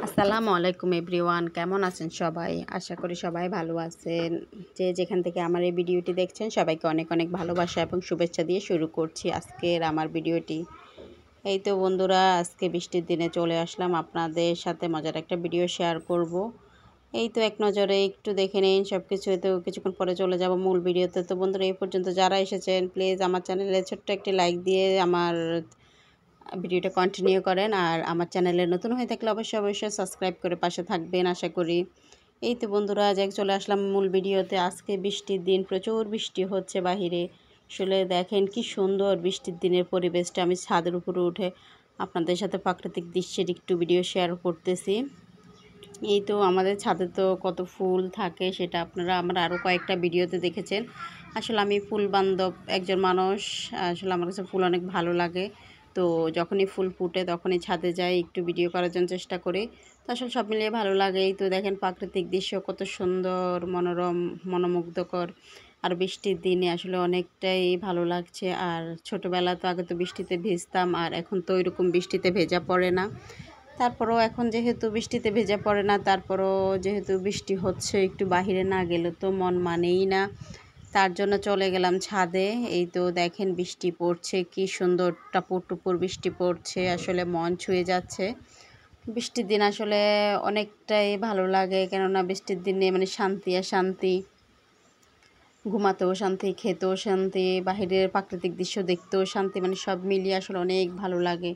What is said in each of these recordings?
আসসালামু আলাইকুম এভরিওয়ান, কেমন আছেন সবাই? আশা করি সবাই ভালো আছেন। যে যেখান থেকে আমার এই ভিডিওটি দেখছেন সবাইকে অনেক অনেক ভালোবাসা এবং শুভেচ্ছা দিয়ে শুরু করছি আজকের আমার ভিডিওটি। এই তো বন্ধুরা, আজকে বৃষ্টির দিনে চলে আসলাম আপনাদের সাথে মজার একটা ভিডিও শেয়ার করব। এই তো এক নজরে একটু দেখে নিন সব কিছু। তো কিছুক্ষণ পরে চলে যাব মূল ভিডিওতে। তো বন্ধুরা, এই পর্যন্ত যারা এসেছেন প্লিজ আমার চ্যানেলে ছোট্ট একটি লাইক দিয়ে আমার ভিডিওটা কন্টিনিউ করেন। আর আমার চ্যানেলে নতুন হয়ে থাকলে অবশ্যই সাবস্ক্রাইব করে পাশে থাকবেন আশা করি। এই তো বন্ধুরা, আজ চলে আসলাম মূল ভিডিওতে। আজকে বৃষ্টির দিন, প্রচুর বৃষ্টি হচ্ছে বাহিরে। আসলে দেখেন কি সুন্দর বৃষ্টির দিনের পরিবেশটা। আমি ছাদের উপরে উঠে আপনাদের সাথে প্রাকৃতিক দৃশ্যের একটু ভিডিও শেয়ার করতেছি। এই তো আমাদের ছাদে তো কত ফুল থাকে, সেটা আপনারা আমার আরও কয়েকটা ভিডিওতে দেখেছেন। আসলে আমি ফুল বান্ধব একজন মানুষ। আসলে আমার কাছে ফুল অনেক ভালো লাগে। তো যখনই ফুল ফুটে তখনই ছাদে যাই, একটু ভিডিও করার জন্য চেষ্টা করি। তো আসলে সব মিলিয়ে ভালো লাগে। এই তো দেখেন প্রাকৃতিক দৃশ্য কত সুন্দর, মনোরম, মনোমুগ্ধকর। আর বৃষ্টির দিনে আসলে অনেকটাই ভালো লাগছে। আর ছোটোবেলা তো আগে তো বৃষ্টিতে ভিজতাম, আর এখন তো ওইরকম বৃষ্টিতে ভেজা পড়ে না। তারপরেও এখন যেহেতু বৃষ্টিতে ভেজা পড়ে না, তারপরও যেহেতু বৃষ্টি হচ্ছে, একটু বাহিরে না গেলে তো মন মানেই না। তার জন্য চলে গেলাম ছাদে। এই তো দেখেন বৃষ্টি পড়ছে, কি সুন্দর টাপুর টুপুর বৃষ্টি পড়ছে, আসলে মন ছুঁয়ে যাচ্ছে। বৃষ্টির দিন আসলে অনেকটাই ভালো লাগে, কেননা বৃষ্টির দিনে মানে শান্তি আর শান্তি। ঘুমাতেও শান্তি, খেতেও শান্তি, বাহিরের প্রাকৃতিক দৃশ্য দেখতেও শান্তি, মানে সব মিলিয়ে আসলে অনেক ভালো লাগে।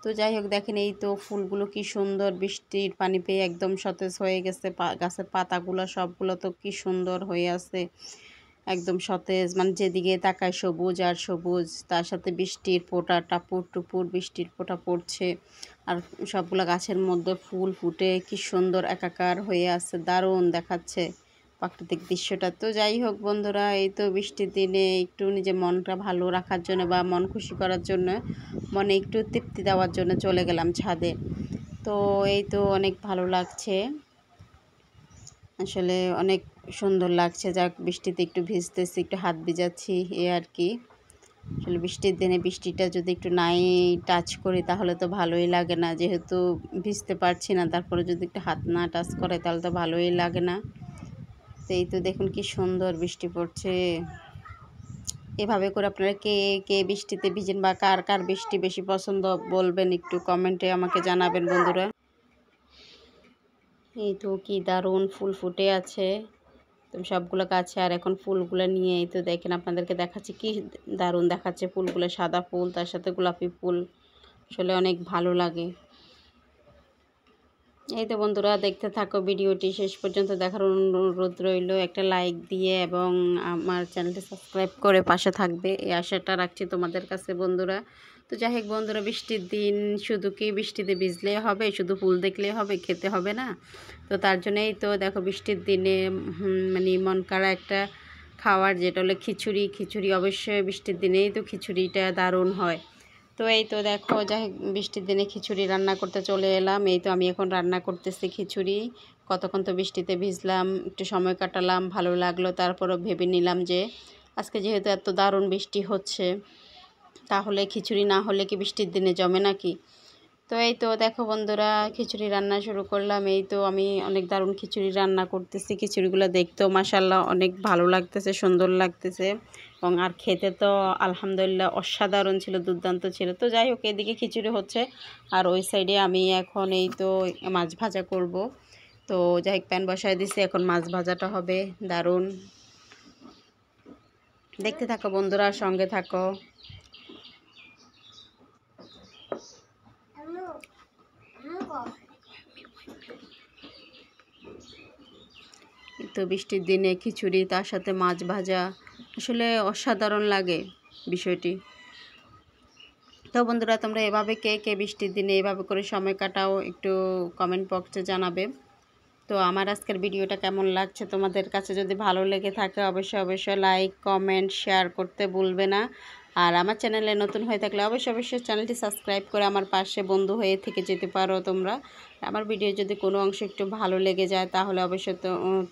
তো যাই হোক, দেখেন এই তো ফুলগুলো কি সুন্দর, বৃষ্টির পানি পেয়ে একদম সতেজ হয়ে গেছে। গাছের পাতাগুলো সবগুলো তো কি সুন্দর হয়ে আছে, একদম সতেজ। মানে যেদিকে তাকায় সবুজ আর সবুজ, তার সাথে বৃষ্টির ফোঁটা, টাপুর টুপুর বৃষ্টির ফোঁটা পড়ছে। আর সবগুলো গাছের মধ্যে ফুল ফুটে কি সুন্দর একাকার হয়ে আছে, দারুণ দেখাচ্ছে প্রাকৃতিক দৃশ্যটা। তো যাই হোক বন্ধুরা, এই তো বৃষ্টির দিনে একটু নিজের মনটা ভালো রাখার জন্য বা মন খুশি করার জন্য, মনে একটু তৃপ্তি দেওয়ার জন্য চলে গেলাম ছাদে। তো এই তো অনেক ভালো লাগছে, আসলে অনেক সুন্দর লাগছে। যাক, বৃষ্টিতে একটু ভিজতেছি, একটু হাত ভিজাচ্ছি, এ আর কি। আসলে বৃষ্টির দিনে বৃষ্টিটা যদি একটু নাই টাচ করি তাহলে তো ভালোই লাগে না। যেহেতু ভিজতে পারছি না, তারপরে যদি একটু হাত না টাচ করে তাহলে তো ভালোই লাগে না। তো এই তো দেখুন কি সুন্দর বৃষ্টি পড়ছে। এভাবে করে আপনারা কে কে বৃষ্টিতে ভিজেন বা কার কার বৃষ্টি বেশি পছন্দ বলবেন, একটু কমেন্টে আমাকে জানাবেন বন্ধুরা। এই তো কি দারুণ ফুল ফুটে আছে তো সবগুলো গাছে। আর এখন ফুলগুলো নিয়ে এই তো দেখেন আপনাদেরকে দেখাচ্ছি, কি দারুণ দেখাচ্ছে ফুলগুলো। সাদা ফুল, তার সাথে গোলাপি ফুল, আসলে অনেক ভালো লাগে। এই তো বন্ধুরা, দেখতে থাকো ভিডিওটি শেষ পর্যন্ত দেখার অনুরোধ রইল। একটা লাইক দিয়ে এবং আমার চ্যানেলটি সাবস্ক্রাইব করে পাশে থাকবে, এই আশাটা রাখছি তোমাদের কাছে বন্ধুরা। তো যাই হোক বন্ধুরা, বৃষ্টির দিন শুধু কি বৃষ্টিতে ভিজলেই হবে, শুধু ফুল দেখলেই হবে, খেতে হবে না। তো তার জন্যই তো দেখো বৃষ্টির দিনে মানে মন কাড়া একটা খাওয়ার, যেটা হলো খিচুড়ি। খিচুড়ি অবশ্যই বৃষ্টির দিনেই তো খিচুড়িটা দারুণ হয়। তো এই তো দেখো, যাই বৃষ্টির দিনে খিচুড়ি রান্না করতে চলে এলাম। এই তো আমি এখন রান্না করতেছি খিচুড়ি। কতক্ষণ তো বৃষ্টিতে ভিজলাম, একটু সময় কাটালাম, ভালো লাগলো। তারপরও ভেবে নিলাম যে আজকে যেহেতু এত দারুণ বৃষ্টি হচ্ছে, তাহলে খিচুড়ি না হলে কি বৃষ্টির দিনে জমে নাকি। তো এই তো দেখো বন্ধুরা, খিচুড়ি রান্না শুরু করলাম। এই তো আমি অনেক দারুণ খিচুড়ি রান্না করতেছি। খিচুড়িগুলো দেখতেও মাশাআল্লাহ অনেক ভালো লাগতেছে, সুন্দর লাগতেছে, এবং আর খেতে তো আলহামদুলিল্লাহ অসাধারণ ছিল, দুর্দান্ত ছিল। তো যাই হোক, এদিকে খিচুড়ি হচ্ছে, আর ওই সাইডে আমি এখন এই তো মাছ ভাজা করব। তো যাই হোক, প্যান বসায় দিছি, এখন মাছ ভাজাটা হবে দারুণ। দেখতে থাকো বন্ধুরা, সঙ্গে থাকো। তো বৃষ্টির দিনে খিচুড়ি, তার সাথে মাছ ভাজা, আসলে অসাধারণ লাগে বিষয়টি। তো বন্ধুরা, তোমরা এভাবে কে কে বৃষ্টির দিনে এভাবে করে সময় কাটাও, একটু কমেন্ট বক্সে জানাবে। তো আমার আজকের ভিডিওটা কেমন লাগছে তোমাদের কাছে, যদি ভালো লেগে থাকে অবশ্যই লাইক, কমেন্ট, শেয়ার করতে ভুলবে না। আর আমার চ্যানেলে নতুন হয়ে থাকলে অবশ্যই চ্যানেলটি সাবস্ক্রাইব করে আমার পাশে বন্ধু হয়ে থেকে যেতে পারো তোমরা। আমার ভিডিও যদি কোনো অংশ একটু ভালো লেগে যায় তাহলে অবশ্যই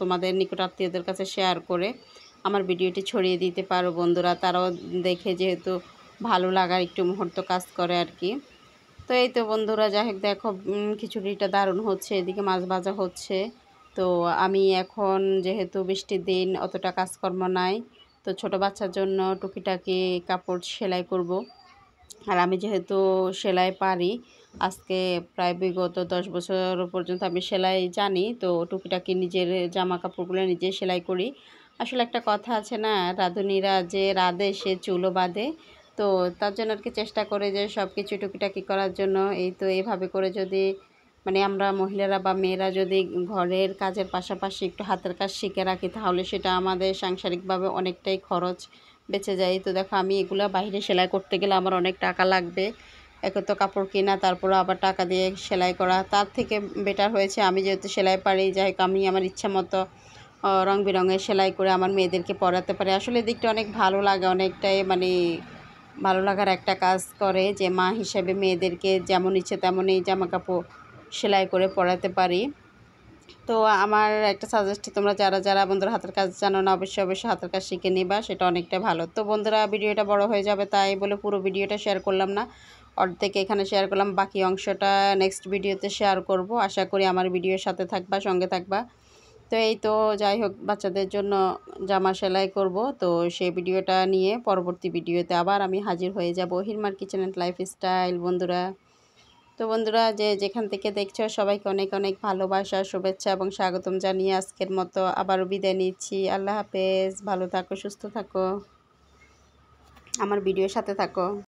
তোমাদের নিকট আত্মীয়দের কাছে শেয়ার করে আমার ভিডিওটি ছড়িয়ে দিতে পারো বন্ধুরা। তারাও দেখে যেহেতু ভালো লাগার একটু মুহূর্ত কাজ করে আর কি। তো তো এই তো বন্ধুরা, যাই হোক দেখো খিচুড়িটা দারুণ হচ্ছে, এদিকে মাছ ভাজা হচ্ছে। তো আমি এখন যেহেতু বৃষ্টির দিন অতটা কাজকর্ম নাই, তো ছোট বাচ্চার জন্য টুকিটাকি কাপড় সেলাই করব। আর আমি যেহেতু সেলাই পারি, আজকে প্রায় বিগত 10 বছর পর্যন্ত আমি সেলাই জানি, তো টুকিটাকি নিজের জামা কাপড়গুলো নিজে সেলাই করি। আসলে একটা কথা আছে না, রাঁধুনিরা যে রাঁধে সে চুলও বাঁধে। তো তার জন্য আর কি চেষ্টা করে যে সব কিছু টুকিটাকি করার জন্য। এই তো এইভাবে করে যদি মানে আমরা মহিলারা বা মেয়েরা যদি ঘরের কাজের পাশাপাশি একটু হাতের কাজ শিখে রাখি, তাহলে সেটা আমাদের সাংসারিকভাবে অনেকটাই খরচ বেঁচে যায়। তো দেখো আমি এগুলো বাইরে সেলাই করতে গেলে আমার অনেক টাকা লাগবে, একে তো কাপড় কেনা, তারপরে আবার টাকা দিয়ে সেলাই করা। তার থেকে বেটার হয়েছে আমি যেহেতু সেলাই পারি, যাই হোক আমি আমার ইচ্ছা মতো রং বেরঙের সেলাই করে আমার মেয়েদেরকে পরাতে পারি। আসলে দিকটা অনেক ভালো লাগে, অনেকটাই মানে ভালো লাগার একটা কাজ করে যে মা হিসেবে মেয়েদেরকে যেমন ইচ্ছে তেমনই জামা কাপড় সেলাই করে পরাতে পারি। তো আমার একটা সাজেস্ট, তোমরা যারা যারা বন্ধুরা হাতের কাজ জানো না, অবশ্যই অবশ্যই হাতের কাজ শিখে নিবা, সেটা অনেকটা ভালো। তো বন্ধুরা ভিডিওটা বড় হয়ে যাবে, তাই বলে পুরো ভিডিওটা শেয়ার করলাম না, অর্ধেক এখানে শেয়ার করলাম, বাকি অংশটা নেক্সট ভিডিওতে শেয়ার করব। আশা করি আমার ভিডিওর সাথে থাকবা, সঙ্গে থাকবা। তো এই তো যাই হোক বাচ্চাদের জন্য জামা সেলাই করব, তো সেই ভিডিওটা নিয়ে পরবর্তী ভিডিওতে আবার আমি হাজির হয়ে যাব। হিরমার কিচেন অ্যান্ড লাইফস্টাইল বন্ধুরা। তো বন্ধুরা যে যেখান থেকে দেখছো সবাইকে অনেক অনেক ভালোবাসা, শুভেচ্ছা এবং স্বাগতম জানিয়ে আজকের মতো আবারও বিদায় নিচ্ছি। আল্লাহ হাফেজ, ভালো থাকো, সুস্থ থাকো, আমার ভিডিওর সাথে থাকো।